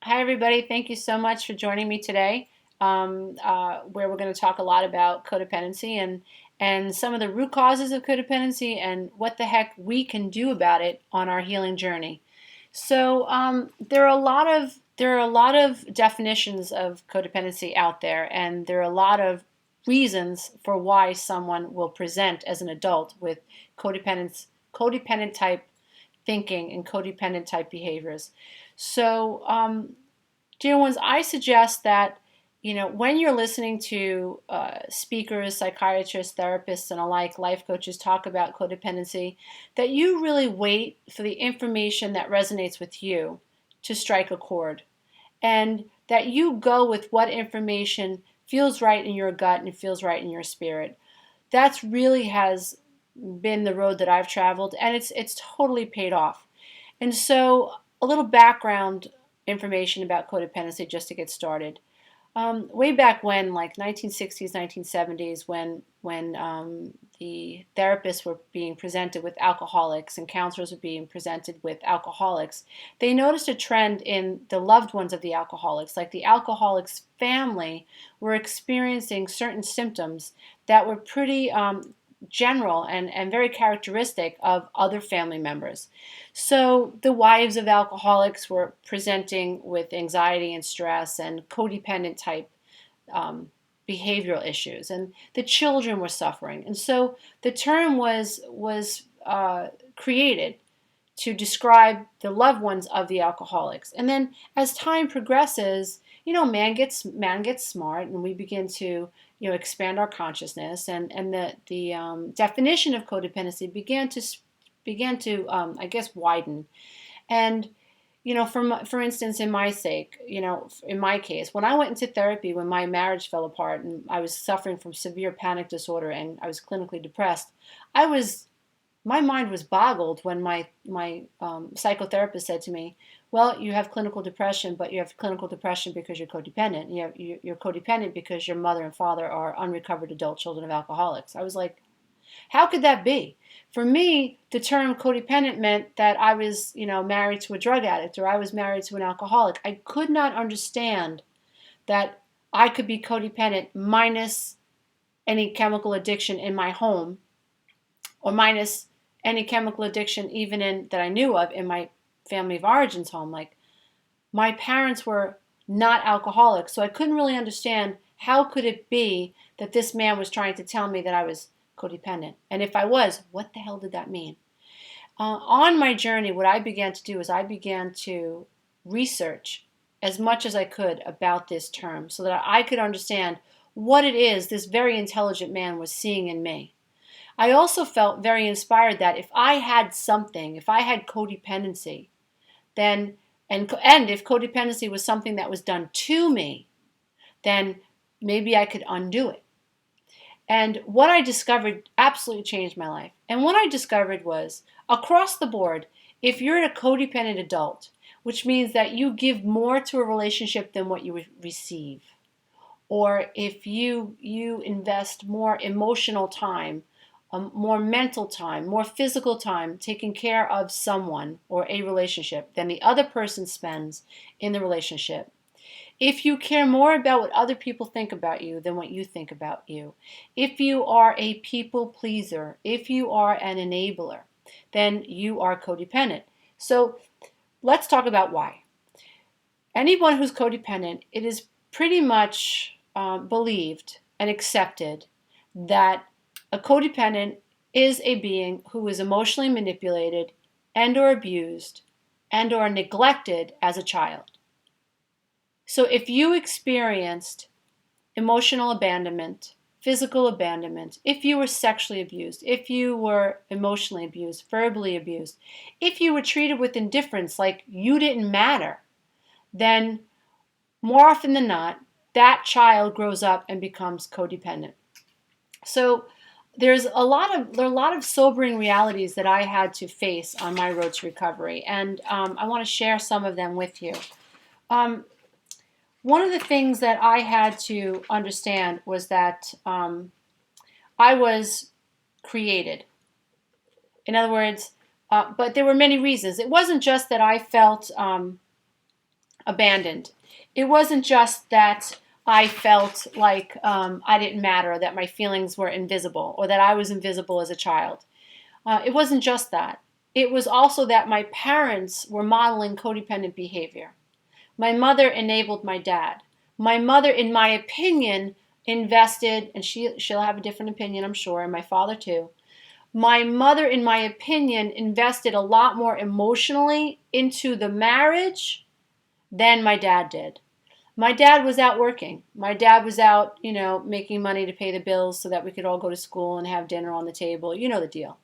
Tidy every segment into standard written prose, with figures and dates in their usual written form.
Hi, everybody. Thank you so much for joining me today, where we're going to talk a lot about codependency and some of the root causes of codependency and what the heck we can do about it on our healing journey. There are a lot of definitions of codependency out there, and there are a lot of reasons for why someone will present as an adult with codependent type thinking and codependent type behaviors. So, dear ones, I suggest that when you're listening to speakers, psychiatrists, therapists, and alike life coaches talk about codependency, that you really wait for the information that resonates with you to strike a chord, and that you go with what information feels right in your gut and feels right in your spirit. That's really has been the road that I've traveled, and it's totally paid off. And so, a little background information about codependency just to get started. Way back when, like 1960s, 1970s, when the therapists were being presented with alcoholics and counselors were being presented with alcoholics, they noticed a trend in the loved ones of the alcoholics, like the alcoholic's family, were experiencing certain symptoms that were pretty general and very characteristic of other family members. So the wives of alcoholics were presenting with anxiety and stress and codependent type behavioral issues, and the children were suffering. And so the term was created to describe the loved ones of the alcoholics. And then as time progresses, man gets smart, and we begin to expand our consciousness, and the definition of codependency began to I guess widen. And for instance, in my case, when I went into therapy, when my marriage fell apart and I was suffering from severe panic disorder and I was clinically depressed, I was my mind was boggled when my psychotherapist said to me, "Well, you have clinical depression, but you have clinical depression because you're codependent. You're codependent because your mother and father are unrecovered adult children of alcoholics." I was like, "How could that be?" For me, the term codependent meant that I was, married to a drug addict or I was married to an alcoholic. I could not understand that I could be codependent minus any chemical addiction in my home, or minus any chemical addiction even in that I knew of in my family of origin's home. Like, my parents were not alcoholics, so I couldn't really understand how could it be that this man was trying to tell me that I was codependent. And if I was, what the hell did that mean? On my journey, what I began to do is I began to research as much as I could about this term so that I could understand what it is this very intelligent man was seeing in me. I also felt very inspired that if I had something, if I had codependency, then and if codependency was something that was done to me, then maybe I could undo it. And what I discovered absolutely changed my life. And what I discovered was across the board, if you're a codependent adult, which means that you give more to a relationship than what you receive, or if you invest more emotional time, more mental time, more physical time taking care of someone or a relationship than the other person spends in the relationship. If you care more about what other people think about you than what you think about you, if you are a people pleaser, if you are an enabler, then you are codependent. So let's talk about why. Anyone who's codependent, it is pretty much believed and accepted that a codependent is a being who is emotionally manipulated and or abused and or neglected as a child. So if you experienced emotional abandonment, physical abandonment, if you were sexually abused, if you were emotionally abused, verbally abused, if you were treated with indifference like you didn't matter, then more often than not, that child grows up and becomes codependent. So there are a lot of sobering realities that I had to face on my road to recovery, and I want to share some of them with you. Um, One of the things that I had to understand was that I was created. In other words, but there were many reasons. It wasn't just that I felt abandoned. It wasn't just that I felt like I didn't matter, that my feelings were invisible, or that I was invisible as a child. It wasn't just that. It was also that my parents were modeling codependent behavior. My mother enabled my dad. My mother, in my opinion, invested, and she'll have a different opinion, I'm sure, and my father too. My mother, in my opinion, invested a lot more emotionally into the marriage than my dad did. My dad was out working. My dad was out, making money to pay the bills so that we could all go to school and have dinner on the table. You know the deal.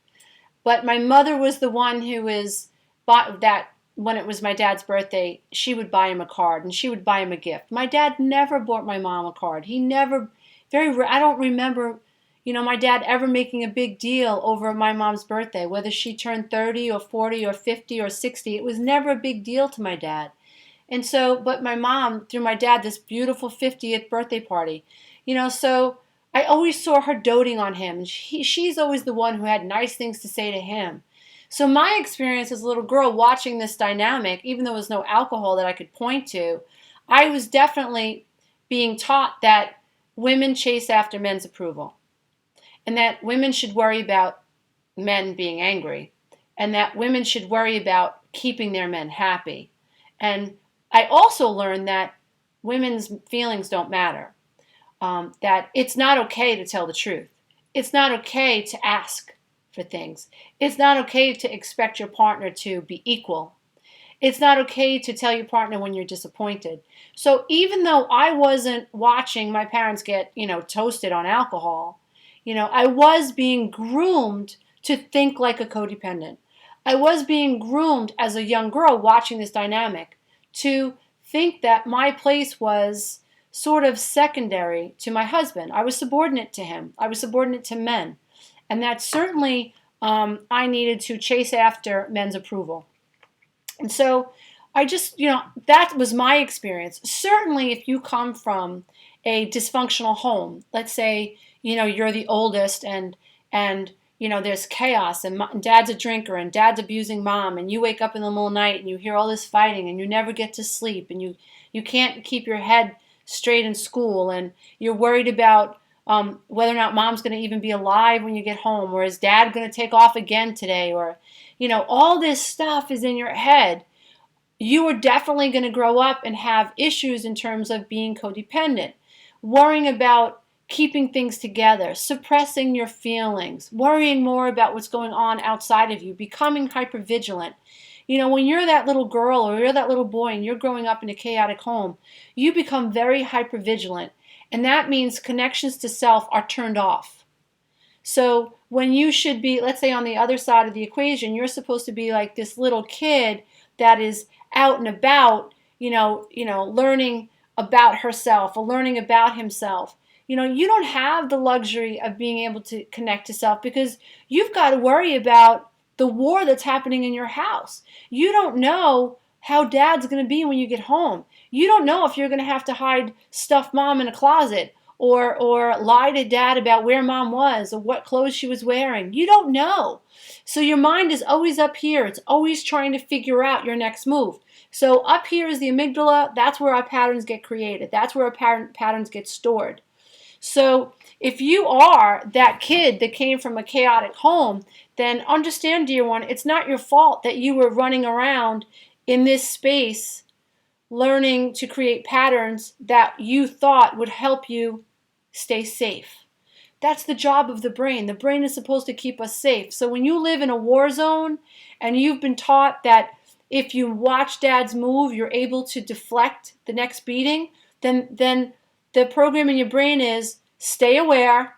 But my mother was the one who was bought that when it was my dad's birthday, she would buy him a card and she would buy him a gift. My dad never bought my mom a card. He never, I don't remember, my dad ever making a big deal over my mom's birthday, whether she turned 30 or 40 or 50 or 60. It was never a big deal to my dad. And so, but my mom threw my dad this beautiful 50th birthday party, so I always saw her doting on him. She's always the one who had nice things to say to him. So my experience as a little girl watching this dynamic, even though there was no alcohol that I could point to, I was definitely being taught that women chase after men's approval, and that women should worry about men being angry, and that women should worry about keeping their men happy. And I also learned that women's feelings don't matter, that it's not okay to tell the truth. It's not okay to ask for things. It's not okay to expect your partner to be equal. It's not okay to tell your partner when you're disappointed. So even though I wasn't watching my parents get, toasted on alcohol, I was being groomed to think like a codependent. I was being groomed as a young girl watching this dynamic to think that my place was sort of secondary to my husband. I was subordinate to him. I was subordinate to men. And that certainly I needed to chase after men's approval. And so I just, that was my experience. Certainly if you come from a dysfunctional home, let's say, you're the oldest and there's chaos and dad's a drinker and dad's abusing mom, and you wake up in the middle of the night and you hear all this fighting and you never get to sleep, and you can't keep your head straight in school, and you're worried about whether or not mom's going to even be alive when you get home, or is dad going to take off again today, or all this stuff is in your head. You are definitely going to grow up and have issues in terms of being codependent, worrying about keeping things together, suppressing your feelings, worrying more about what's going on outside of you, becoming hypervigilant. When you're that little girl or you're that little boy and you're growing up in a chaotic home, you become very hypervigilant, and that means connections to self are turned off. So when you should be, let's say on the other side of the equation, you're supposed to be like this little kid that is out and about, learning about herself or learning about himself. You don't have the luxury of being able to connect to self because you've got to worry about the war that's happening in your house. You don't know how dad's going to be when you get home. You don't know if you're going to have to hide stuff mom in a closet or lie to dad about where mom was or what clothes she was wearing. You don't know. So your mind is always up here. It's always trying to figure out your next move. So up here is the amygdala. That's where our patterns get created. That's where our patterns get stored. So if you are that kid that came from a chaotic home, then understand, dear one, it's not your fault that you were running around in this space learning to create patterns that you thought would help you stay safe. That's the job of the brain. The brain is supposed to keep us safe. So when you live in a war zone and you've been taught that if you watch dad's move, you're able to deflect the next beating, then the program in your brain is stay aware,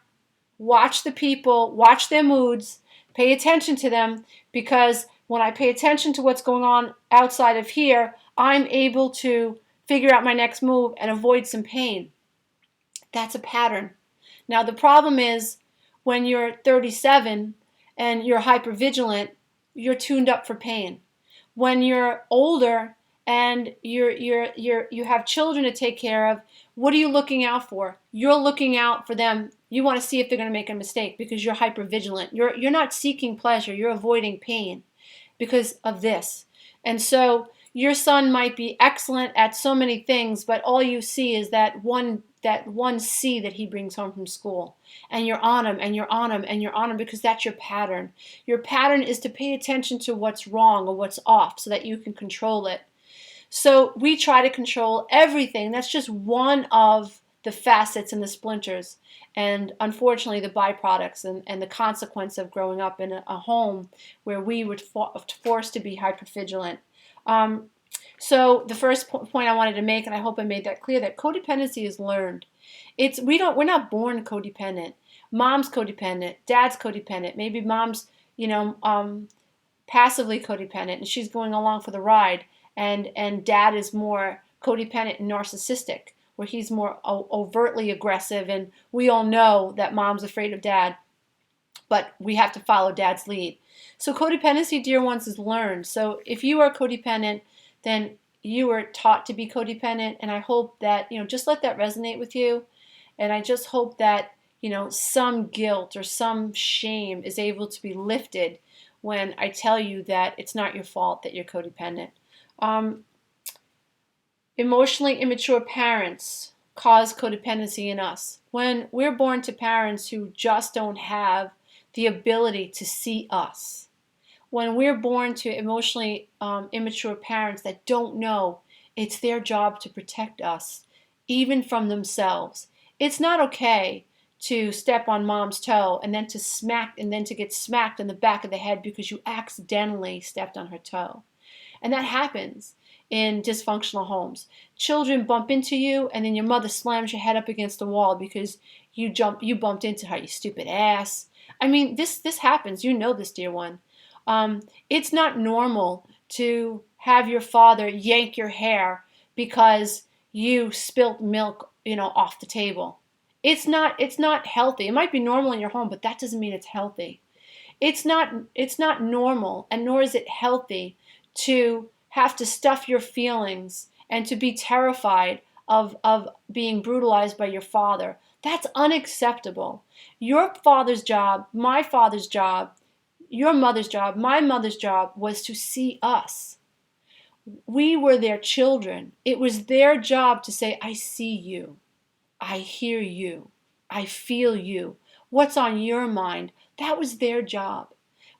watch the people, watch their moods, pay attention to them, because when I pay attention to what's going on outside of here, I'm able to figure out my next move and avoid some pain. That's a pattern. Now the problem is when you're 37 and you're hypervigilant, you're tuned up for pain. When you're older and you have children to take care of, what are you looking out for? You're looking out for them. You want to see if they're going to make a mistake because you're hypervigilant. You're not seeking pleasure. You're avoiding pain because of this. And so your son might be excellent at so many things, but all you see is that one C that he brings home from school. And you're on him and you're on him and you're on him because that's your pattern. Your pattern is to pay attention to what's wrong or what's off so that you can control it. So we try to control everything. That's just one of the facets and the splinters. And unfortunately, the byproducts and the consequence of growing up in a home where we were forced to be hypervigilant. So the first point I wanted to make, and I hope I made that clear, that codependency is learned. We're not born codependent. Mom's codependent, dad's codependent. Maybe mom's, passively codependent, and she's going along for the ride. And dad is more codependent and narcissistic, where he's more overtly aggressive. And we all know that mom's afraid of dad, but we have to follow dad's lead. So codependency, dear ones, is learned. So if you are codependent, then you were taught to be codependent, and I hope that, just let that resonate with you. And I just hope that, some guilt or some shame is able to be lifted when I tell you that it's not your fault that you're codependent. Emotionally immature parents cause codependency in us. When we're born to parents who just don't have the ability to see us, when we're born to emotionally immature parents that don't know it's their job to protect us, even from themselves, it's not okay to step on mom's toe and then to get smacked in the back of the head because you accidentally stepped on her toe. And that happens in dysfunctional homes. Children bump into you, and then your mother slams your head up against the wall because you bumped into her, you stupid ass. I mean, this happens. You know this, dear one. It's not normal to have your father yank your hair because you spilt milk, off the table. It's not healthy. It might be normal in your home, but that doesn't mean it's healthy. It's not normal, and nor is it healthy to have to stuff your feelings and to be terrified of being brutalized by your father. That's unacceptable. Your father's job, my father's job, your mother's job, my mother's job was to see us. We were their children. It was their job to say, I see you. I hear you. I feel you. What's on your mind? That was their job.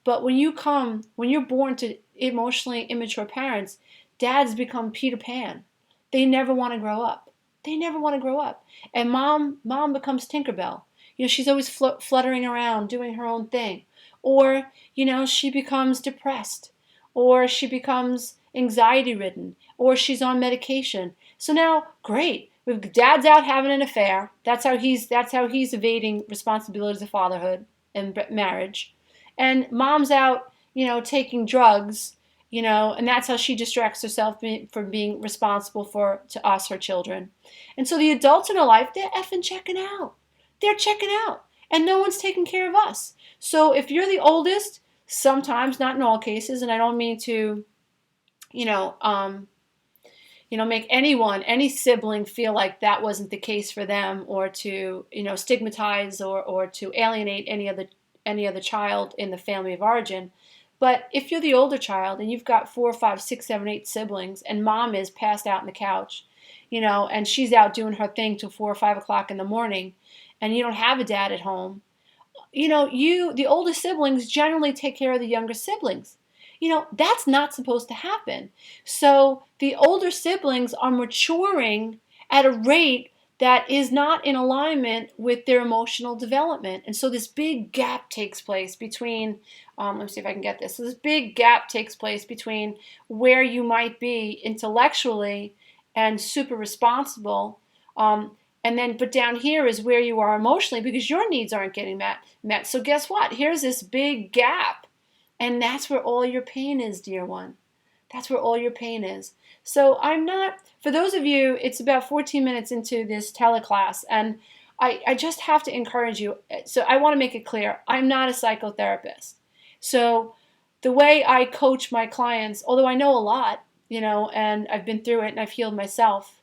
But when you're born to emotionally immature parents, dads become Peter Pan. They never want to grow up. They never want to grow up. And mom becomes Tinkerbell. She's always fluttering around, doing her own thing. Or, she becomes depressed. Or she becomes anxiety ridden. Or she's on medication. So now, great. Dad's out having an affair. That's how he's evading responsibilities of fatherhood and marriage. And mom's out, taking drugs, and that's how she distracts herself from being responsible to us, her children. And so the adults in her life, they're effing checking out. They're checking out. And no one's taking care of us. So if you're the oldest, sometimes, not in all cases, and I don't mean to, make any sibling feel like that wasn't the case for them, or to, stigmatize or to alienate any other child in the family of origin. But if you're the older child and you've got 4, 5, 6, 7, 8 siblings, and mom is passed out on the couch, and she's out doing her thing till 4 or 5 o'clock in the morning, and you don't have a dad at home, the older siblings generally take care of the younger siblings. That's not supposed to happen. So the older siblings are maturing at a rate that is not in alignment with their emotional development. And so this big gap takes place between, let me see if I can get this. So this big gap takes place between where you might be intellectually and super responsible, but down here is where you are emotionally because your needs aren't getting met. So guess what? Here's this big gap. And that's where all your pain is, dear one. That's where all your pain is. So for those of you, it's about 14 minutes into this teleclass, and I just have to encourage you. So I want to make it clear, I'm not a psychotherapist. So the way I coach my clients, although I know a lot, and I've been through it and I've healed myself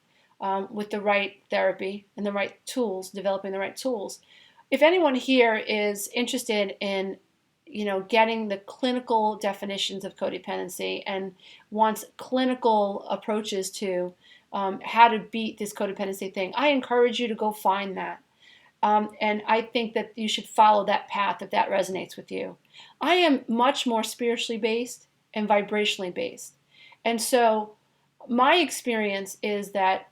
with the right therapy and the right tools, developing the right tools. If anyone here is interested in getting the clinical definitions of codependency and wants clinical approaches to how to beat this codependency thing, I encourage you to go find that. And I think that you should follow that path if that resonates with you. I am much more spiritually based and vibrationally based. And so my experience is that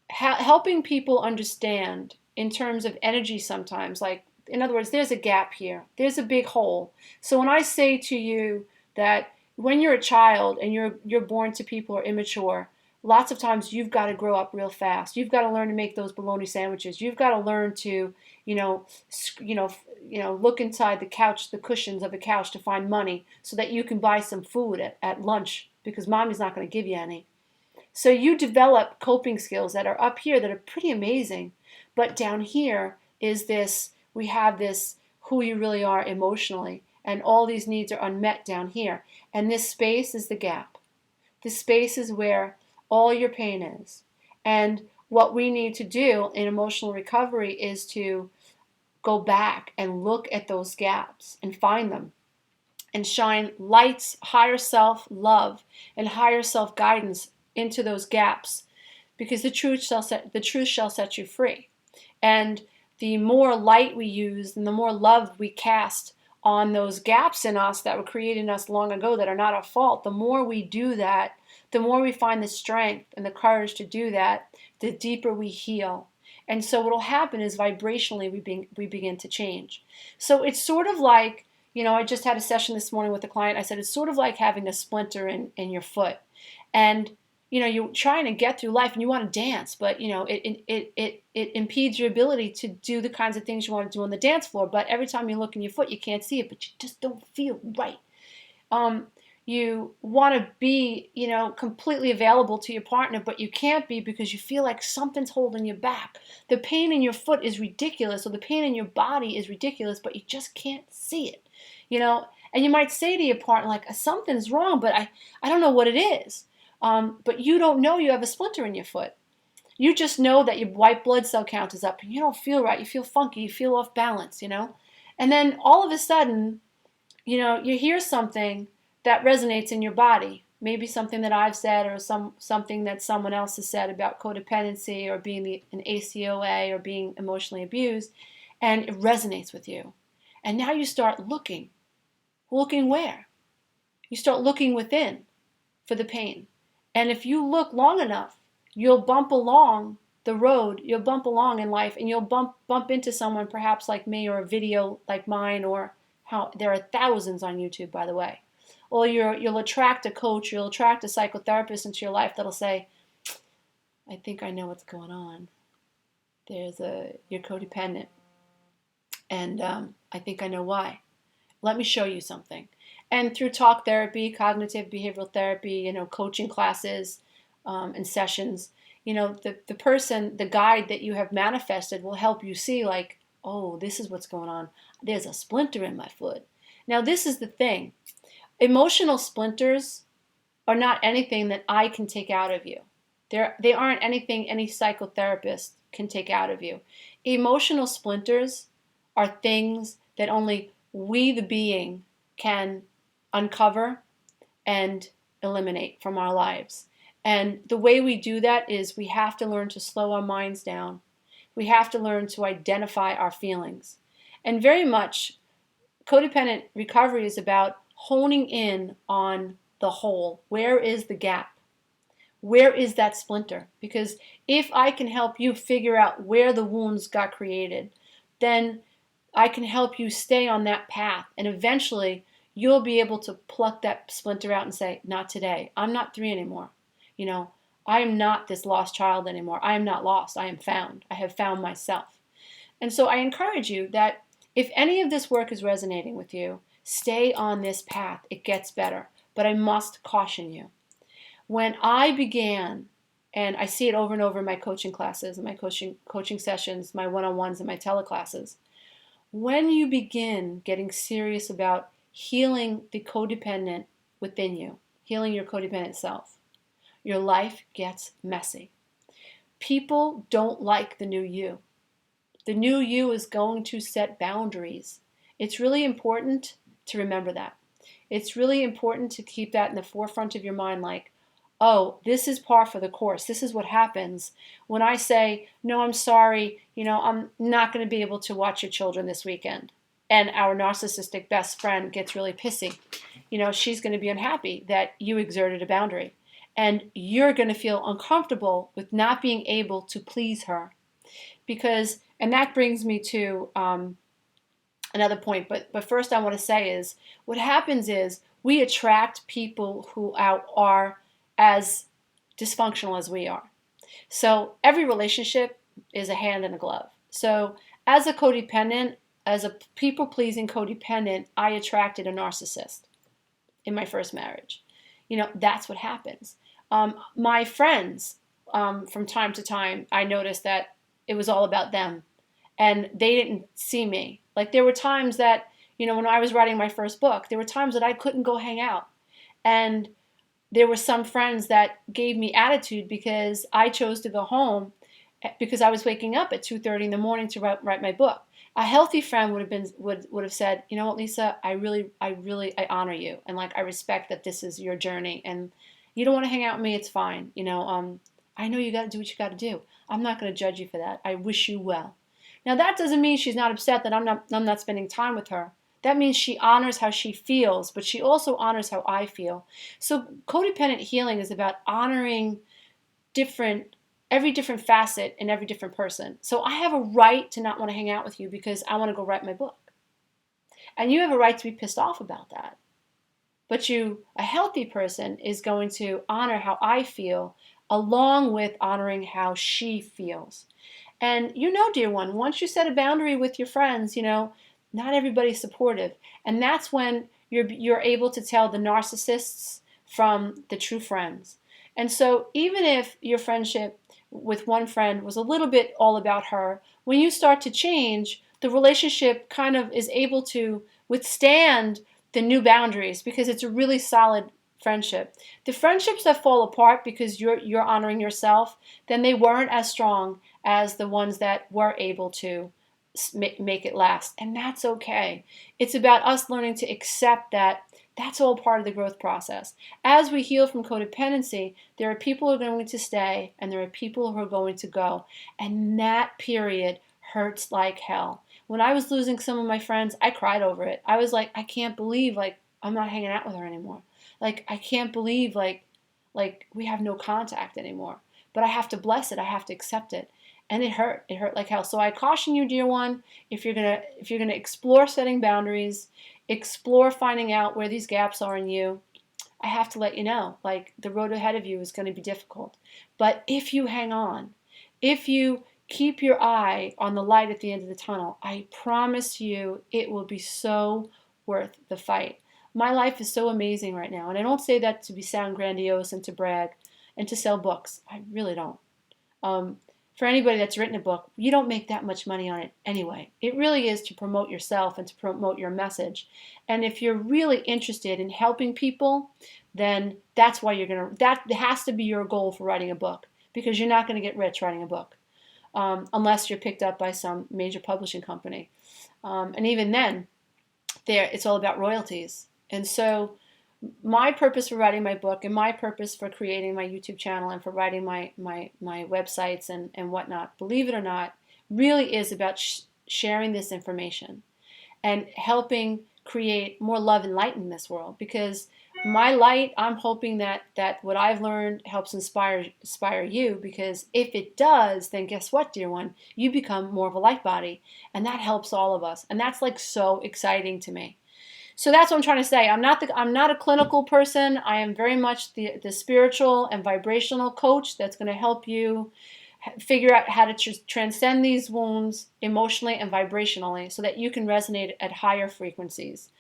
helping people understand in terms of energy sometimes, like, in other words, there's a gap here, there's a big hole. So when I say to you that when you're a child and you're born to people who are immature, lots of times you've got to grow up real fast. You've got to learn to make those bologna sandwiches. You've got to learn to, look inside the cushions of the couch to find money so that you can buy some food at lunch because mommy's not going to give you any. So you develop coping skills that are up here that are pretty amazing, but down here is this, we have this who you really are emotionally, and all these needs are unmet down here. And this space is the gap. This space is where all your pain is. And what we need to do in emotional recovery is to go back and look at those gaps and find them and shine lights, higher self-love, and higher self-guidance into those gaps, because the truth shall set you free. And the more light we use and the more love we cast on those gaps in us that were created in us long ago that are not our fault, the more we do that, the more we find the strength and the courage to do that, the deeper we heal. And so what will happen is vibrationally we begin to change. So it's sort of like, I just had a session this morning with a client. I said it's sort of like having a splinter in your foot. And you're trying to get through life and you want to dance, but it impedes your ability to do the kinds of things you want to do on the dance floor. But every time you look in your foot, you can't see it, but you just don't feel right. You want to be, completely available to your partner, but you can't be because you feel like something's holding you back. The pain in your foot is ridiculous, or the pain in your body is ridiculous, but you just can't see it, And you might say to your partner, like, something's wrong, but I don't know what it is. But you don't know you have a splinter in your foot. You just know that your white blood cell count is up and you don't feel right. You feel funky. You feel off balance, And then all of a sudden, you hear something that resonates in your body. Maybe something that I've said or something that someone else has said about codependency or being an ACoA or being emotionally abused, and it resonates with you. And now you start looking. Looking where? You start looking within for the pain. And if you look long enough, you'll bump along the road, you'll bump along in life, and you'll bump into someone perhaps like me, or a video like mine, or there are thousands on YouTube, by the way. Or you'll attract a coach, you'll attract a psychotherapist into your life that'll say, I think I know what's going on. You're codependent. And I think I know why. Let me show you something. And through talk therapy, cognitive behavioral therapy, coaching classes and sessions, the guide that you have manifested will help you see, like, oh, this is what's going on. There's a splinter in my foot. Now, this is the thing. Emotional splinters are not anything that I can take out of you. They aren't anything any psychotherapist can take out of you. Emotional splinters are things that only we, the being, can uncover and eliminate from our lives. And the way we do that is we have to learn to slow our minds down. We have to learn to identify our feelings. And very much, codependent recovery is about honing in on the hole. Where is the gap? Where is that splinter? Because if I can help you figure out where the wounds got created, then I can help you stay on that path. And eventually, you'll be able to pluck that splinter out and say, not today. I'm not 3 anymore. I am not this lost child anymore. I am not lost. I am found. I have found myself. And so I encourage you that if any of this work is resonating with you, stay on this path. It gets better. But I must caution you. When I began, and I see it over and over in my coaching classes, and my coaching sessions, my one-on-ones, and my teleclasses, when you begin getting serious about healing the codependent within you, healing your codependent self, your life gets messy. People don't like the new you. The new you is going to set boundaries. It's really important to remember that. It's really important to keep that in the forefront of your mind, like, oh, this is par for the course. This is what happens when I say, no, I'm sorry, I'm not going to be able to watch your children this weekend. And our narcissistic best friend gets really pissy. She's going to be unhappy that you exerted a boundary. And you're going to feel uncomfortable with not being able to please her. And that brings me to another point. But first I want to say is, what happens is we attract people who are as dysfunctional as we are. So every relationship is a hand and a glove. So as a codependent, as a people-pleasing codependent, I attracted a narcissist in my first marriage. That's what happens. My friends, from time to time, I noticed that it was all about them, and they didn't see me. Like, there were times that, when I was writing my first book, there were times that I couldn't go hang out. And there were some friends that gave me attitude because I chose to go home because I was waking up at 2:30 in the morning to write my book. A healthy friend would have said, you know what, Lisa, I honor you, and like, I respect that this is your journey, and you don't want to hang out with me, it's fine. I know you got to do what you got to do. I'm not going to judge you for that. I wish you well. Now, that doesn't mean she's not upset that I'm not spending time with her. That means she honors how she feels, but she also honors how I feel. So codependent healing is about honoring every different facet in every different person. So I have a right to not want to hang out with you because I want to go write my book. And you have a right to be pissed off about that. But a healthy person, is going to honor how I feel along with honoring how she feels. And dear one, once you set a boundary with your friends, not everybody's supportive. And that's when you're able to tell the narcissists from the true friends. And so even if your friendship with one friend was a little bit all about her, when you start to change, the relationship kind of is able to withstand the new boundaries because it's a really solid friendship. The friendships that fall apart because you're honoring yourself, then they weren't as strong as the ones that were able to make it last. And that's okay. It's about us learning to accept that that's all part of the growth process. As we heal from codependency, there are people who are going to stay and there are people who are going to go. And that period hurts like hell. When I was losing some of my friends, I cried over it. I was like, I can't believe I'm not hanging out with her anymore. I can't believe like we have no contact anymore. But I have to bless it. I have to accept it. And it hurt. It hurt like hell. So I caution you, dear one, if you're gonna explore setting boundaries, explore finding out where these gaps are in you, I have to let you know, the road ahead of you is going to be difficult. But if you hang on, if you keep your eye on the light at the end of the tunnel, I promise you it will be so worth the fight. My life is so amazing right now. And I don't say that to sound grandiose and to brag and to sell books. I really don't. For anybody that's written a book, you don't make that much money on it anyway. It really is to promote yourself and to promote your message. And if you're really interested in helping people, then that's why that has to be your goal for writing a book, because you're not going to get rich writing a book unless you're picked up by some major publishing company. And even then, it's all about royalties. And so my purpose for writing my book and my purpose for creating my YouTube channel and for writing my websites and whatnot, believe it or not, really is about sharing this information and helping create more love and light in this world. Because my light, I'm hoping that what I've learned helps inspire you, because if it does, then guess what, dear one? You become more of a light body, and that helps all of us. And that's so exciting to me. So that's what I'm trying to say. I'm not a clinical person. I am very much the spiritual and vibrational coach that's going to help you figure out how to transcend these wounds emotionally and vibrationally so that you can resonate at higher frequencies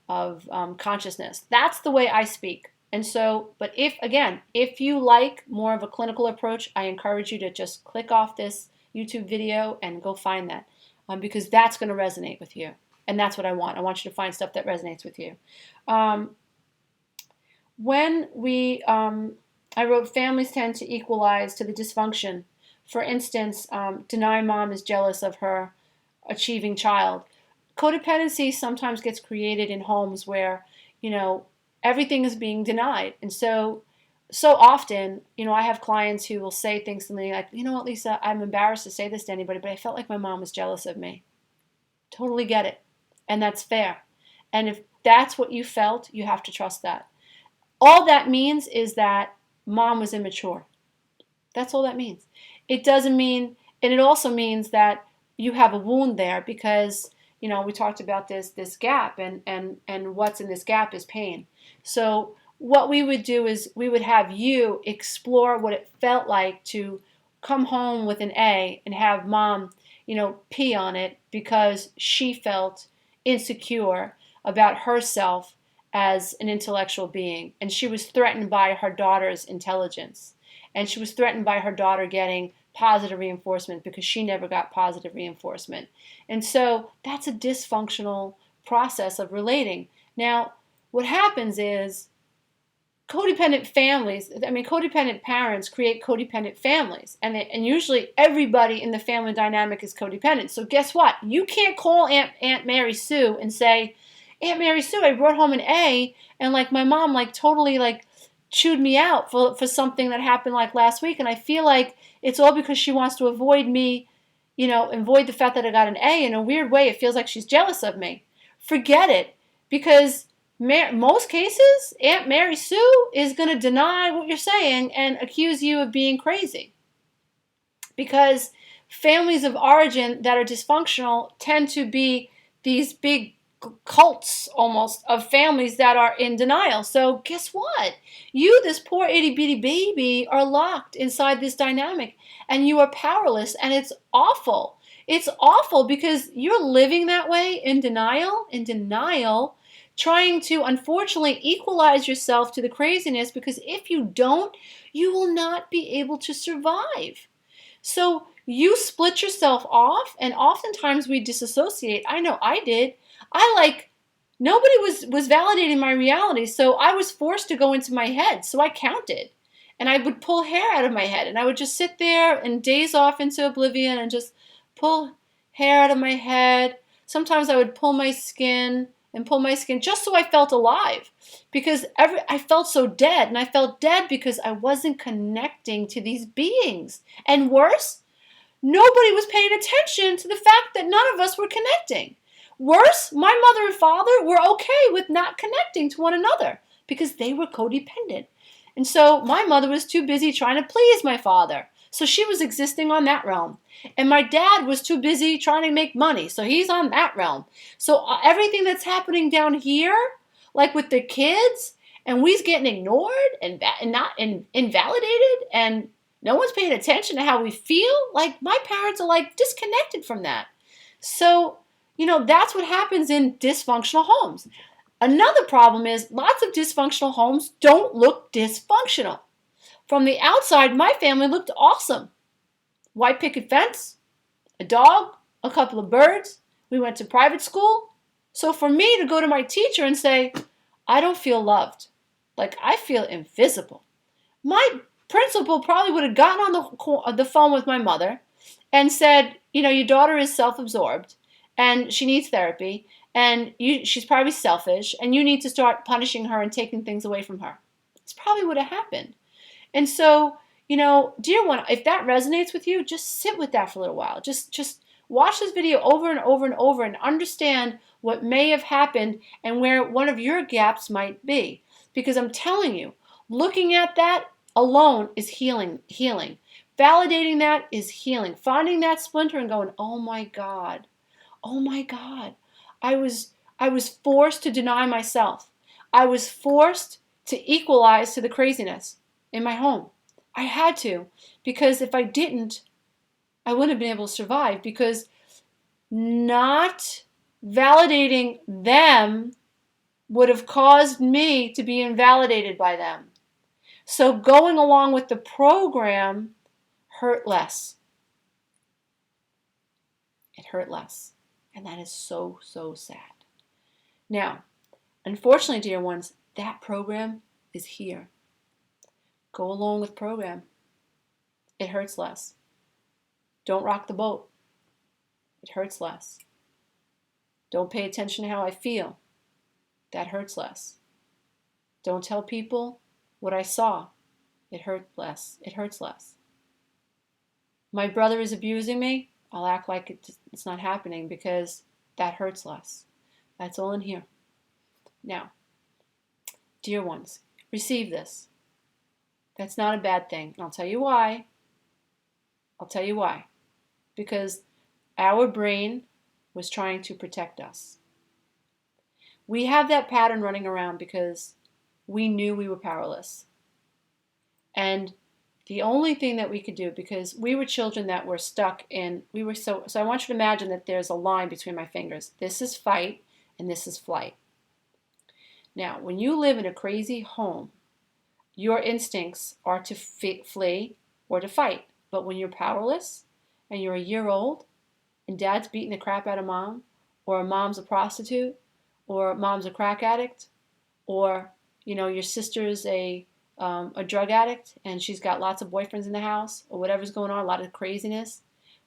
of consciousness. That's the way I speak. And so, but if you like more of a clinical approach, I encourage you to just click off this YouTube video and go find that, because that's going to resonate with you. And that's what I want. I want you to find stuff that resonates with you. I wrote, families tend to equalize to the dysfunction. For instance, deny mom is jealous of her achieving child. codependency sometimes gets created in homes where, everything is being denied. And so often, I have clients who will say things to me like, you know what, Lisa, I'm embarrassed to say this to anybody, but I felt like my mom was jealous of me. Totally get it. And that's fair. And if that's what you felt, you have to trust that. All that means is that mom was immature. That's all that means. It doesn't mean, and it also means that you have a wound there because, we talked about this gap, and what's in this gap is pain. So what we would do is we would have you explore what it felt like to come home with an A and have mom, pee on it because she felt insecure about herself as an intellectual being. And she was threatened by her daughter's intelligence. And she was threatened by her daughter getting positive reinforcement because she never got positive reinforcement. And so that's a dysfunctional process of relating. Now, what happens is codependent parents create codependent families. And usually everybody in the family dynamic is codependent. So guess what? You can't call Aunt Mary Sue and say, Aunt Mary Sue, I brought home an A, and my mom totally chewed me out for something that happened last week, and I feel like it's all because she wants to avoid me, avoid the fact that I got an A. In a weird way, it feels like she's jealous of me. Forget it, because most cases, Aunt Mary Sue is going to deny what you're saying and accuse you of being crazy. Because families of origin that are dysfunctional tend to be these big cults almost of families that are in denial. So guess what? You, this poor itty bitty baby, are locked inside this dynamic and you are powerless, and it's awful. It's awful because you're living that way in denial, trying to unfortunately equalize yourself to the craziness, because if you don't, you will not be able to survive. So you split yourself off, and oftentimes we disassociate. I know I did. Nobody was validating my reality, so I was forced to go into my head. So I counted, and I would pull hair out of my head, and I would just sit there and daze off into oblivion and just pull hair out of my head. Sometimes I would pull my skin just so I felt alive, because I felt so dead, and I felt dead because I wasn't connecting to these beings. And worse, nobody was paying attention to the fact that none of us were connecting. Worse, my mother and father were okay with not connecting to one another because they were codependent. And so my mother was too busy trying to please my father, so she was existing on that realm. And my dad was too busy trying to make money, so he's on that realm. So everything that's happening down here, with the kids, and we's getting ignored and not invalidated, and no one's paying attention to how we feel. My parents are disconnected from that. So that's what happens in dysfunctional homes. Another problem is lots of dysfunctional homes don't look dysfunctional. From the outside, my family looked awesome. White picket fence, a dog, a couple of birds. We went to private school. So for me to go to my teacher and say, I don't feel loved, I feel invisible, my principal probably would have gotten on the phone with my mother and said, your daughter is self-absorbed and she needs therapy, and she's probably selfish, and you need to start punishing her and taking things away from her. This probably would have happened. And so, dear one, if that resonates with you, just sit with that for a little while. Just watch this video over and over and over and understand what may have happened and where one of your gaps might be. Because I'm telling you, looking at that alone is healing. Validating that is healing. Finding that splinter and going, oh my God, I was forced to deny myself. I was forced to equalize to the craziness in my home. I had to, because if I didn't, I wouldn't have been able to survive, because not validating them would have caused me to be invalidated by them. So going along with the program hurt less. It hurt less. And that is so, so sad. Now, unfortunately, dear ones, that program is here. Go along with program. It hurts less. Don't rock the boat. It hurts less. Don't pay attention to how I feel. That hurts less. Don't tell people what I saw. It hurts less. It hurts less. My brother is abusing me. I'll act like it's not happening because that hurts less. That's all in here. Now, dear ones, receive this. That's not a bad thing. And I'll tell you why. I'll tell you why. Because our brain was trying to protect us. We have that pattern running around because we knew we were powerless. And the only thing that we could do, because we were children that were stuck in, so I want you to imagine that there's a line between my fingers. This is fight and this is flight. Now, when you live in a crazy home, your instincts are to flee or to fight. But when you're powerless and you're a year old and dad's beating the crap out of mom, or mom's a prostitute, or mom's a crack addict, or your sister's a drug addict and she's got lots of boyfriends in the house, or whatever's going on, a lot of craziness.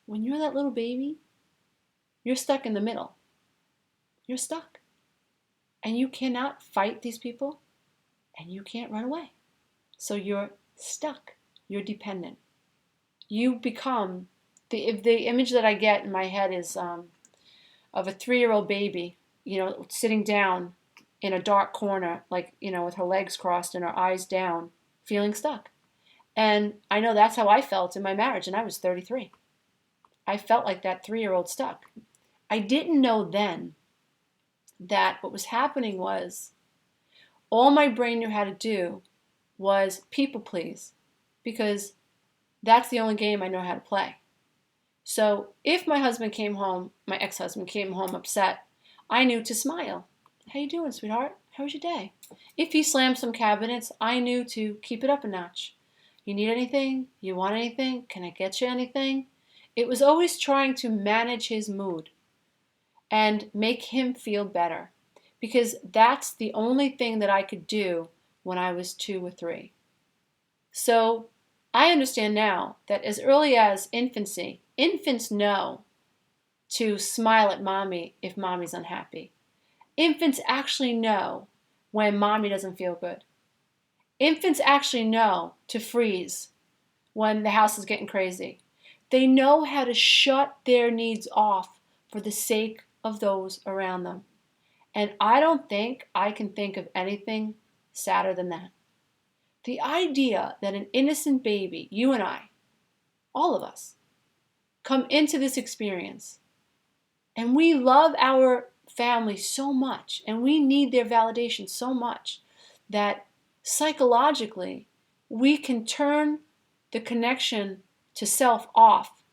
When you're that little baby, you're stuck in the middle. You're stuck. And you cannot fight these people, and you can't run away. So you're stuck. You're dependent. You become, the image that I get in my head is of a 3-year-old baby, sitting down in a dark corner, like, with her legs crossed and her eyes down, feeling stuck. And I know that's how I felt in my marriage, and I was 33. I felt like that 3-year-old stuck. I didn't know then that what was happening was all my brain knew how to do was people please, because that's the only game I know how to play. So if my husband came home, my ex-husband came home upset, I knew to smile. How you doing, sweetheart? How was your day? If he slammed some cabinets, I knew to keep it up a notch. You need anything? You want anything? Can I get you anything? It was always trying to manage his mood and make him feel better, because that's the only thing that I could do when I was 2 or 3. So I understand now that as early as infancy, infants know to smile at mommy if mommy's unhappy. Infants actually know when mommy doesn't feel good. Infants actually know to freeze when the house is getting crazy. They know how to shut their needs off for the sake of those around them. And I don't think I can think of anything sadder than that. The idea that an innocent baby, you and I, all of us, come into this experience and we love our family so much and we need their validation so much that psychologically we can turn the connection to self off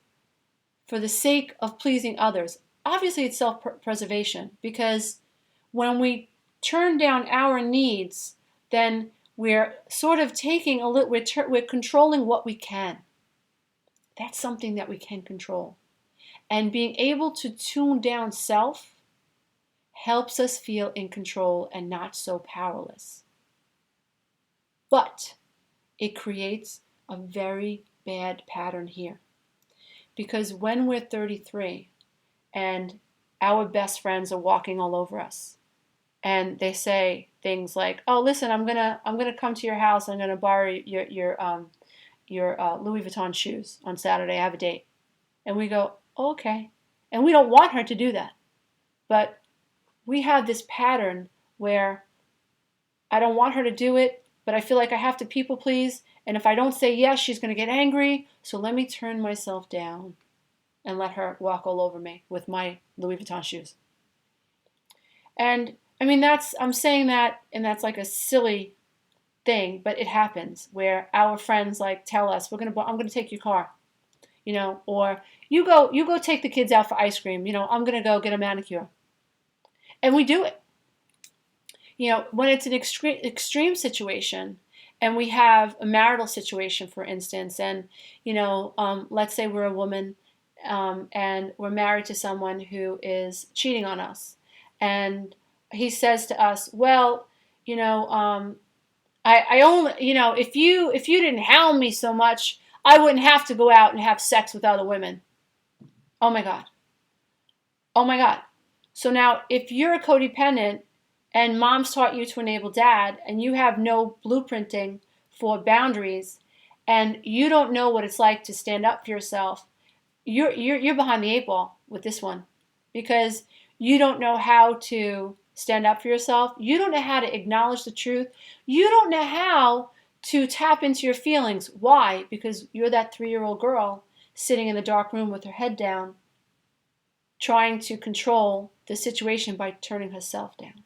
for the sake of pleasing others. Obviously it's self-preservation, because when we turn down our needs, then we're sort of taking a little, we're controlling what we can. That's something that we can control. And being able to tune down self helps us feel in control and not so powerless. But it creates a very bad pattern here. Because when we're 33 and our best friends are walking all over us, and they say things like, "Oh, listen, I'm gonna come to your house. I'm gonna borrow your Louis Vuitton shoes on Saturday. I have a date," and we go, oh, "Okay," and we don't want her to do that, but we have this pattern where I don't want her to do it, but I feel like I have to people please, and if I don't say yes, she's gonna get angry. So let me turn myself down and let her walk all over me with my Louis Vuitton shoes. And I mean, I'm saying that, and that's like a silly thing, but it happens where our friends like tell us, I'm gonna take your car, or you go take the kids out for ice cream, I'm gonna go get a manicure, and we do it. When it's an extreme situation, and we have a marital situation, for instance, and let's say we're a woman, and we're married to someone who is cheating on us, and he says to us, well, I only, if you didn't hound me so much, I wouldn't have to go out and have sex with other women. Oh my God. Oh my God. So now, if you're a codependent and mom's taught you to enable dad, and you have no blueprinting for boundaries, and you don't know what it's like to stand up for yourself, you're behind the eight ball with this one, because you don't know how to stand up for yourself. You don't know how to acknowledge the truth. You don't know how to tap into your feelings. Why? Because you're that 3-year-old girl sitting in the dark room with her head down, trying to control the situation by turning herself down.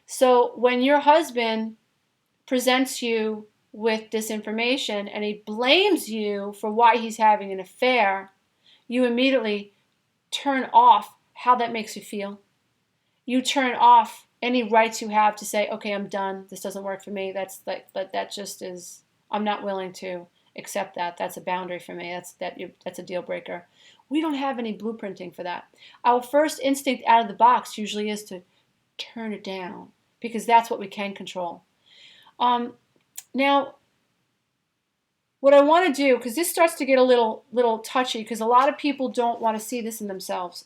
So when your husband presents you with this information and he blames you for why he's having an affair, you immediately turn off how that makes you feel. You turn off any rights you have to say, okay, I'm done. This doesn't work for me. That just is, I'm not willing to accept that. That's a boundary for me. That's a deal breaker. We don't have any blueprinting for that. Our first instinct out of the box usually is to turn it down, because that's what we can control. Now, what I want to do, because this starts to get a little touchy, because a lot of people don't want to see this in themselves.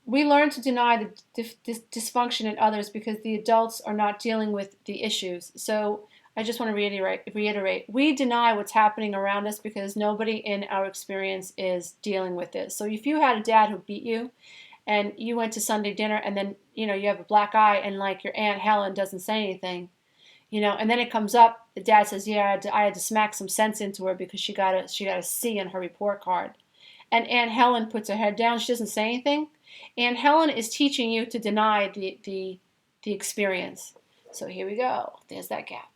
We learn to deny the dysfunction in others because the adults are not dealing with the issues. So I just want to reiterate, we deny what's happening around us because nobody in our experience is dealing with this. So if you had a dad who beat you, and you went to Sunday dinner, and then you have a black eye, and like your Aunt Helen doesn't say anything, and then it comes up, the dad says, yeah, I had to smack some sense into her because she got a C on her report card. And Aunt Helen puts her head down, she doesn't say anything. Aunt Helen is teaching you to deny the experience. So here we go. There's that gap.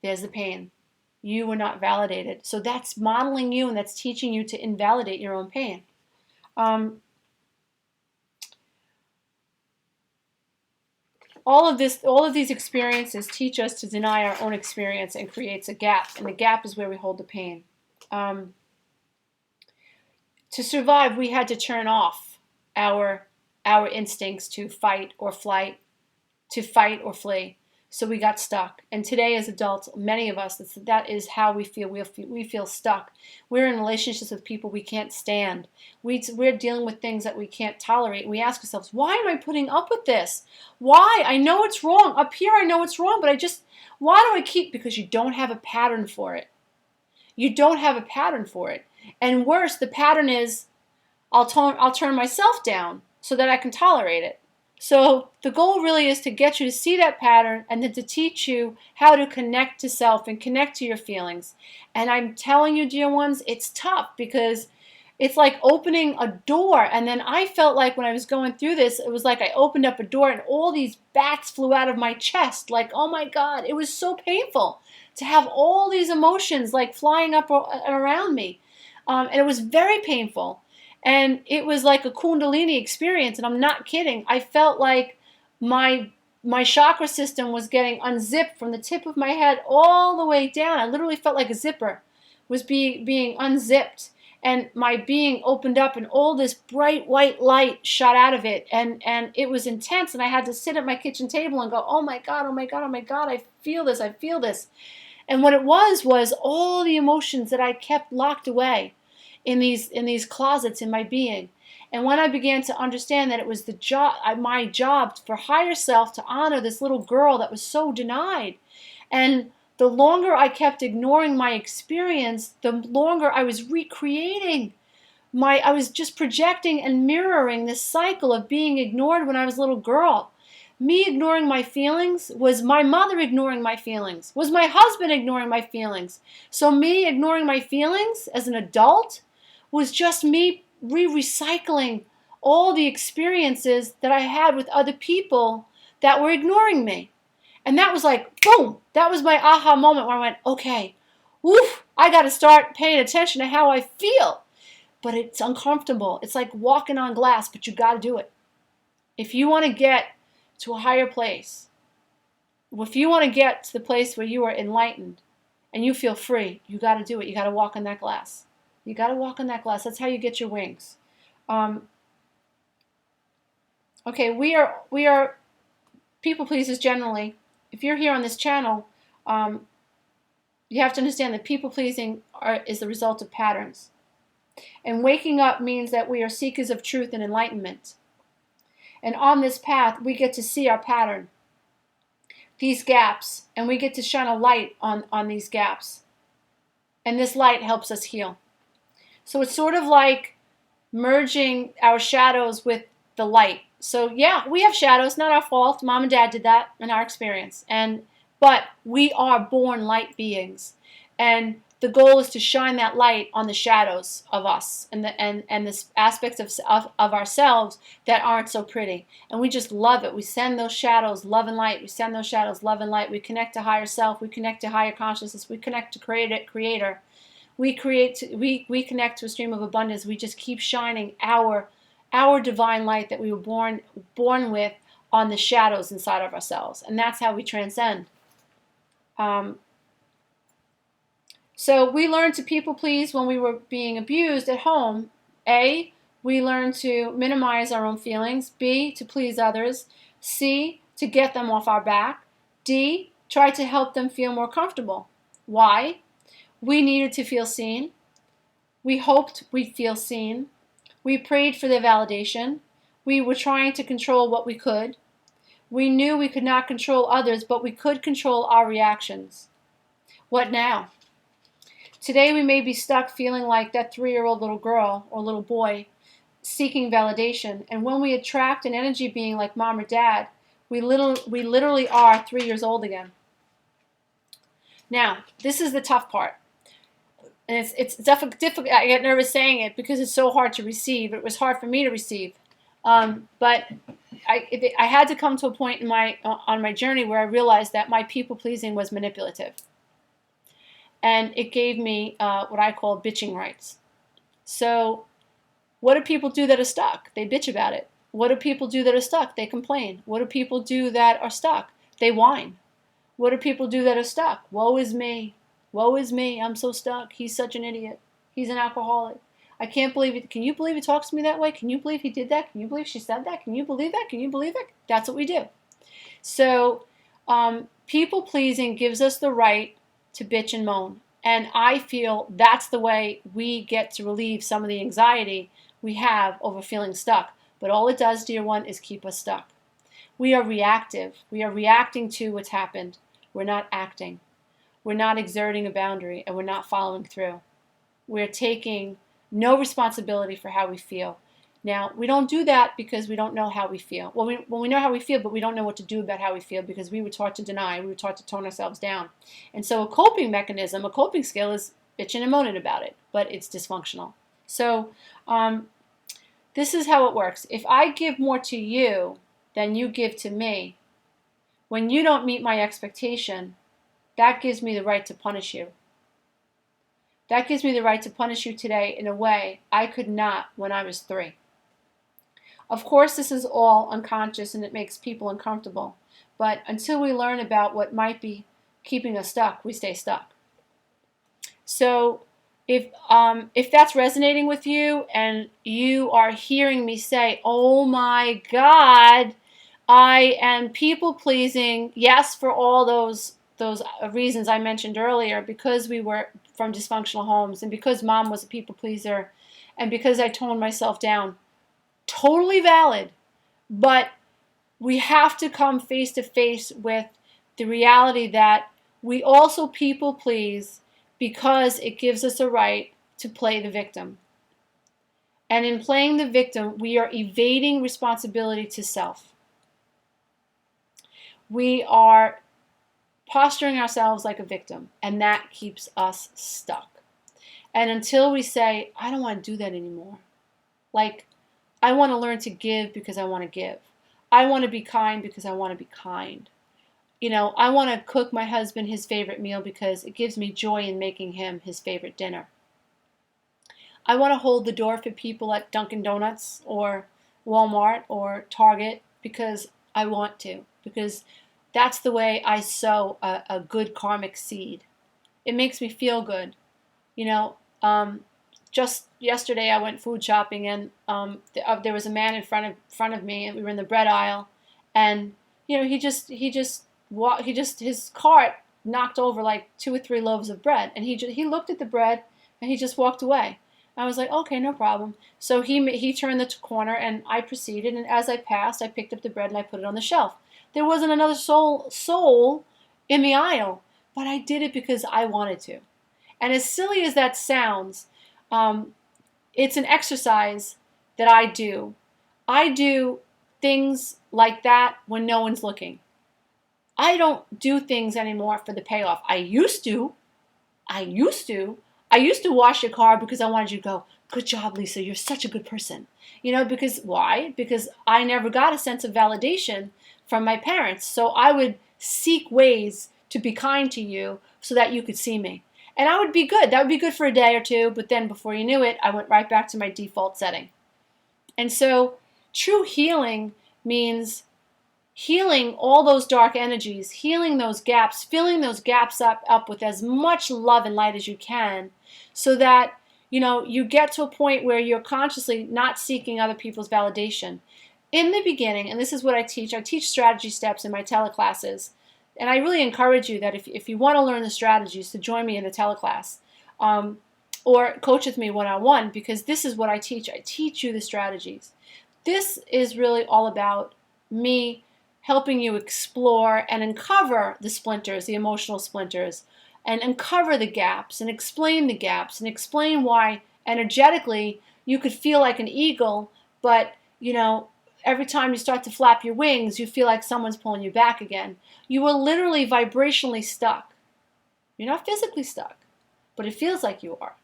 There's the pain. You were not validated. So that's modeling you, and that's teaching you to invalidate your own pain. All of these experiences teach us to deny our own experience and creates a gap. And the gap is where we hold the pain. To survive, we had to turn off our instincts to fight or flight, to fight or flee. So we got stuck. And today, as adults, many of us, that is how we feel. We feel stuck. We're in relationships with people we can't stand. We're dealing with things that we can't tolerate. And we ask ourselves, why am I putting up with this? Why? I know it's wrong. Up here, I know it's wrong, but why do I keep? Because you don't have a pattern for it. You don't have a pattern for it. And worse, the pattern is, I'll turn myself down so that I can tolerate it. So the goal really is to get you to see that pattern, and then to teach you how to connect to self and connect to your feelings. And I'm telling you, dear ones, it's tough, because it's like opening a door. And then I felt like when I was going through this, it was like I opened up a door and all these bats flew out of my chest. Like, oh my God, it was so painful to have all these emotions like flying up around me. And it was very painful. And it was like a Kundalini experience, and I'm not kidding. I felt like my chakra system was getting unzipped from the tip of my head all the way down. I literally felt like a zipper was being unzipped, and my being opened up, and all this bright white light shot out of it, and it was intense, and I had to sit at my kitchen table and go, oh my God, oh my God, oh my God, I feel this, I feel this. And what it was all the emotions that I kept locked away in these closets in my being. And when I began to understand that it was my job for higher self to honor this little girl that was so denied, and the longer I kept ignoring my experience, the longer I was recreating I was just projecting and mirroring this cycle of being ignored when I was a little girl. Me ignoring my feelings was my mother ignoring my feelings, was my husband ignoring my feelings. So me ignoring my feelings as an adult was just me recycling all the experiences that I had with other people that were ignoring me. And that was like, boom, that was my aha moment where I went, okay, woof, I got to start paying attention to how I feel. But it's uncomfortable. It's like walking on glass, but you got to do it. If you want to get to a higher place, if you want to get to the place where you are enlightened and you feel free, you got to do it. You got to walk on that glass. You got to walk on that glass. That's how you get your wings. Okay, we are people pleasers generally. If you're here on this channel, you have to understand that people pleasing is the result of patterns. And waking up means that we are seekers of truth and enlightenment. And on this path, we get to see our pattern, these gaps, and we get to shine a light on these gaps. And this light helps us heal. So it's sort of like merging our shadows with the light. So yeah, we have shadows, not our fault. Mom and Dad did that in our experience. But we are born light beings. And the goal is to shine that light on the shadows of us and the aspects of ourselves that aren't so pretty. And we just love it. We send those shadows love and light. We send those shadows love and light. We connect to higher self. We connect to higher consciousness. We connect to creator. We connect to a stream of abundance. We just keep shining our divine light that we were born with on the shadows inside of ourselves. And that's how we transcend. So we learned to people please when we were being abused at home. A, we learned to minimize our own feelings. B, to please others. C, to get them off our back. D, try to help them feel more comfortable. Why? We needed to feel seen. We hoped we'd feel seen. We prayed for their validation. We were trying to control what we could. We knew we could not control others, but we could control our reactions. What now? Today we may be stuck feeling like that 3-year-old little girl or little boy seeking validation. And when we attract an energy being like Mom or Dad, we literally are 3 years old again. Now, this is the tough part. And it's difficult. I get nervous saying it because it's so hard to receive. It was hard for me to receive. But I had to come to a point on my journey where I realized that my people-pleasing was manipulative. And it gave me what I call bitching rights. So what do people do that are stuck? They bitch about it. What do people do that are stuck? They complain. What do people do that are stuck? They whine. What do people do that are stuck? Woe is me. Woe is me. I'm so stuck. He's such an idiot. He's an alcoholic. I can't believe it. Can you believe he talks to me that way? Can you believe he did that? Can you believe she said that? Can you believe that? Can you believe it? That's what we do. So people-pleasing gives us the right to bitch and moan. And I feel that's the way we get to relieve some of the anxiety we have over feeling stuck. But all it does, dear one, is keep us stuck. We are reactive. We are reacting to what's happened. We're not acting. We're not exerting a boundary, and we're not following through. We're taking no responsibility for how we feel. Now, we don't do that because we don't know how we feel. Well, we know how we feel, but we don't know what to do about how we feel because we were taught to deny. We were taught to tone ourselves down. And so a coping mechanism, a coping skill is bitching and moaning about it, but it's dysfunctional. So this is how it works. If I give more to you than you give to me, when you don't meet my expectation, that gives me the right to punish you. That gives me the right to punish you today in a way I could not when I was 3. Of course, this is all unconscious and it makes people uncomfortable. But until we learn about what might be keeping us stuck, we stay stuck. So if that's resonating with you and you are hearing me say, oh my God, I am people-pleasing, yes, for all those reasons I mentioned earlier, because we were from dysfunctional homes and because Mom was a people-pleaser and because I toned myself down. Totally valid, but we have to come face to face with the reality that we also people please because it gives us a right to play the victim. And in playing the victim, we are evading responsibility to self. We are posturing ourselves like a victim, and that keeps us stuck. And until we say, I don't want to do that anymore. Like, I want to learn to give because I want to give. I want to be kind because I want to be kind. You know, I want to cook my husband his favorite meal because it gives me joy in making him his favorite dinner. I want to hold the door for people at Dunkin' Donuts or Walmart or Target because I want to. Because that's the way I sow a good karmic seed. It makes me feel good. You know, just yesterday I went food shopping and there was a man in front of me and we were in the bread aisle and you know his cart knocked over like 2 or 3 loaves of bread and he looked at the bread and he just walked away I was like, okay, no problem. So he turned the corner, and I proceeded. And as I passed, I picked up the bread and I put it on the shelf. There wasn't another soul in the aisle, but I did it because I wanted to. And as silly as that sounds, it's an exercise that I do. I do things like that when no one's looking. I don't do things anymore for the payoff. I used to. I used to. I used to wash your car because I wanted you to go, good job, Lisa, you're such a good person. Because why? Because I never got a sense of validation from my parents. So I would seek ways to be kind to you so that you could see me. And I would be good. That would be good for a day or two, but then before you knew it, I went right back to my default setting. And so true healing means healing all those dark energies, healing those gaps, filling those gaps up with as much love and light as you can, so that you get to a point where you're consciously not seeking other people's validation. In the beginning, and this is what I teach strategy steps in my teleclasses, and I really encourage you that if you want to learn the strategies, to join me in the teleclass, or coach with me one-on-one, because this is what I teach. I teach you the strategies. This is really all about me helping you explore and uncover the splinters, the emotional splinters, and uncover the gaps and explain why energetically you could feel like an eagle, but every time you start to flap your wings, you feel like someone's pulling you back again. You are literally vibrationally stuck. You're not physically stuck, but it feels like you are.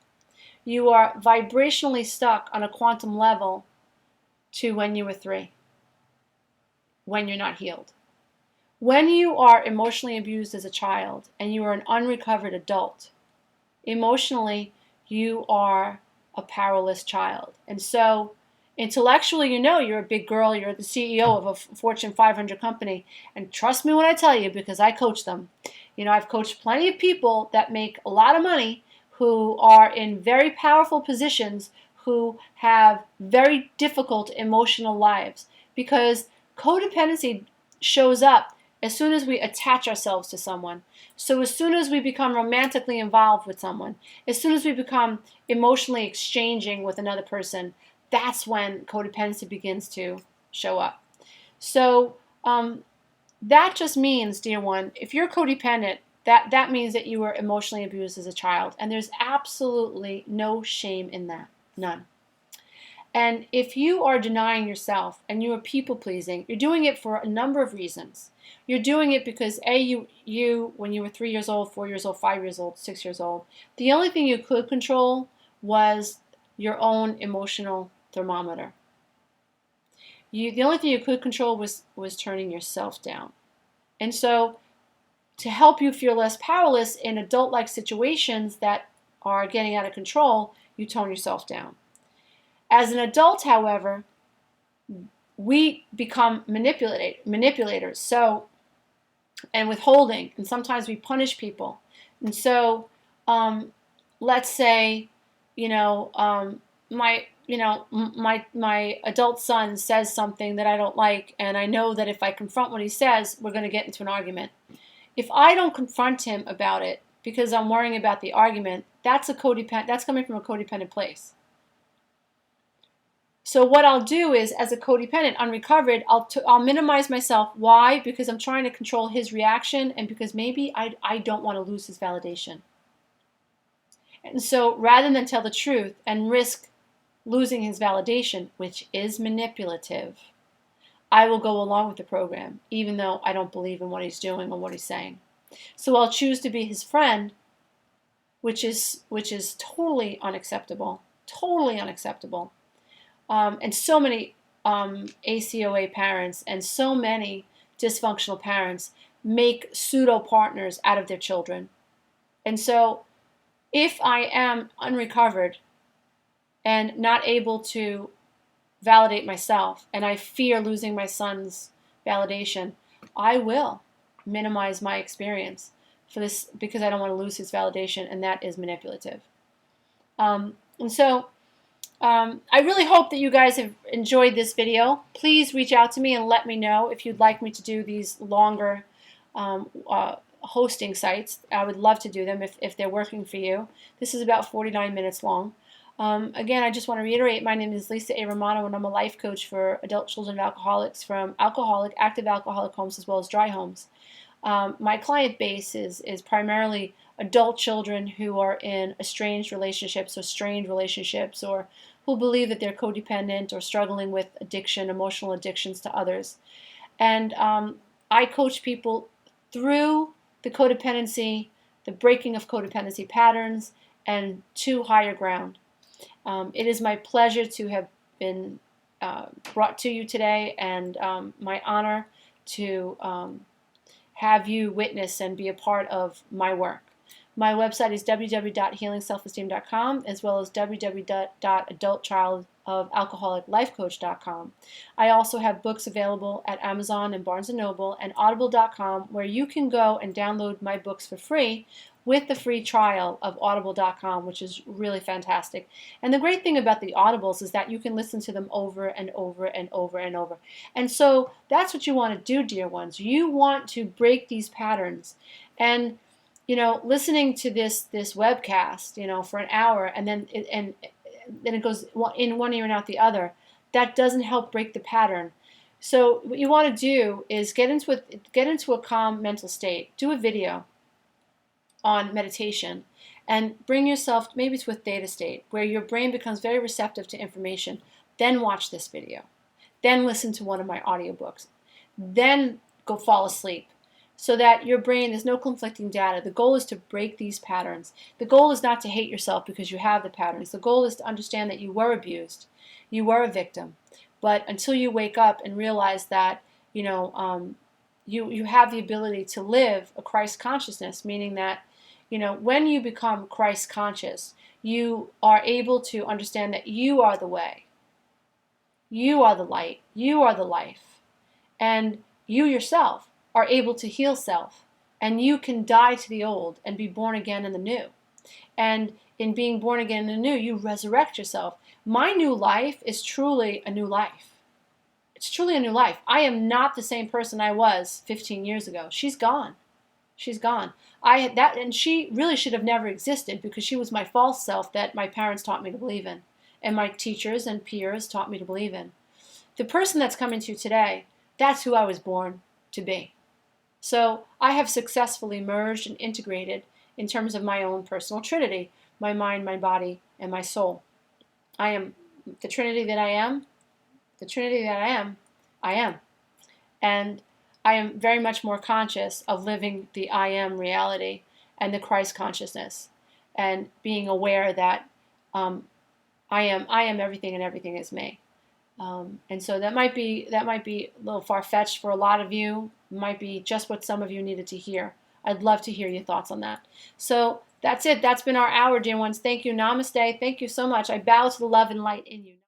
You are vibrationally stuck on a quantum level to when you were 3. When you're not healed. When you are emotionally abused as a child and you are an unrecovered adult, emotionally you are a powerless child. And so intellectually, you're a big girl, you're the CEO of a Fortune 500 company, and trust me when I tell you, because I coach them. I've coached plenty of people that make a lot of money, who are in very powerful positions, who have very difficult emotional lives, because codependency shows up as soon as we attach ourselves to someone. So as soon as we become romantically involved with someone, as soon as we become emotionally exchanging with another person, that's when codependency begins to show up. So that just means, dear one, if you're codependent, that means that you were emotionally abused as a child. And there's absolutely no shame in that. None. And if you are denying yourself and you are people-pleasing, you're doing it for a number of reasons. You're doing it because, you when you were 3 years old, 4 years old, 5 years old, 6 years old, the only thing you could control was your own emotional thermometer. The only thing you could control was turning yourself down. And so to help you feel less powerless in adult-like situations that are getting out of control, you tone yourself down. As an adult, however, we become manipulators, and withholding, and sometimes we punish people. And so, let's say, my adult son says something that I don't like, and I know that if I confront what he says, we're going to get into an argument. If I don't confront him about it because I'm worrying about the argument, that's coming from a codependent place. So what I'll do is, as a codependent, unrecovered, I'll minimize myself. Why? Because I'm trying to control his reaction, and because maybe I don't want to lose his validation. And so rather than tell the truth and risk losing his validation, which is manipulative, I will go along with the program, even though I don't believe in what he's doing or what he's saying. So I'll choose to be his friend, which is totally unacceptable. Totally unacceptable. And so many ACoA parents and so many dysfunctional parents make pseudo-partners out of their children. And so if I am unrecovered and not able to validate myself, and I fear losing my son's validation, I will minimize my experience for this, because I don't want to lose his validation, and that is manipulative. And so I really hope that you guys have enjoyed this video. Please reach out to me and let me know if you'd like me to do these longer hosting sites. I would love to do them if they're working for you. This is about 49 minutes long. Again, I just want to reiterate, my name is Lisa A. Romano, and I'm a life coach for adult children of alcoholics from alcoholic, active alcoholic homes, as well as dry homes. My client base is primarily adult children who are in estranged relationships or strained relationships, or who believe that they're codependent or struggling with addiction, emotional addictions to others. And I coach people through the codependency, the breaking of codependency patterns, and to higher ground. It is my pleasure to have been brought to you today, and my honor to have you witness and be a part of my work. My website is www.healingselfesteem.com, as well as www.adultchildofalcoholiclifecoach.com. I also have books available at Amazon and Barnes & Noble and audible.com, where you can go and download my books for free with the free trial of audible.com, which is really fantastic. And the great thing about the audibles is that you can listen to them over and over and over and over. And so that's what you want to do, dear ones. You want to break these patterns. And listening to this webcast, for an hour, and then it goes in one ear and out the other, that doesn't help break the pattern. So what you want to do is get into a calm mental state. Do a video on meditation, and bring yourself maybe to a theta state where your brain becomes very receptive to information. Then watch this video. Then listen to one of my audiobooks. Then go fall asleep, so that your brain, there's no conflicting data. The goal is to break these patterns. The goal is not to hate yourself because you have the patterns. The goal is to understand that you were abused, you were a victim. But until you wake up and realize that you have the ability to live a Christ consciousness, meaning that when you become Christ conscious, you are able to understand that you are the way, you are the light, you are the life, and you yourself are able to heal self, and you can die to the old and be born again in the new. And in being born again in the new, you resurrect yourself. My new life is truly a new life. It's truly a new life. I am not the same person I was 15 years ago. She's gone. She's gone. And she really should have never existed, because she was my false self that my parents taught me to believe in, and my teachers and peers taught me to believe in. The person that's coming to you today, that's who I was born to be. So I have successfully merged and integrated in terms of my own personal trinity, my mind, my body, and my soul. I am the trinity that I am. The trinity that I am. And I am very much more conscious of living the I am reality and the Christ consciousness, and being aware that I am everything, and everything is me. And so that might be a little far-fetched for a lot of you. It might be just what some of you needed to hear. I'd love to hear your thoughts on that. So that's it. That's been our hour, dear ones. Thank you. Namaste. Thank you so much. I bow to the love and light in you.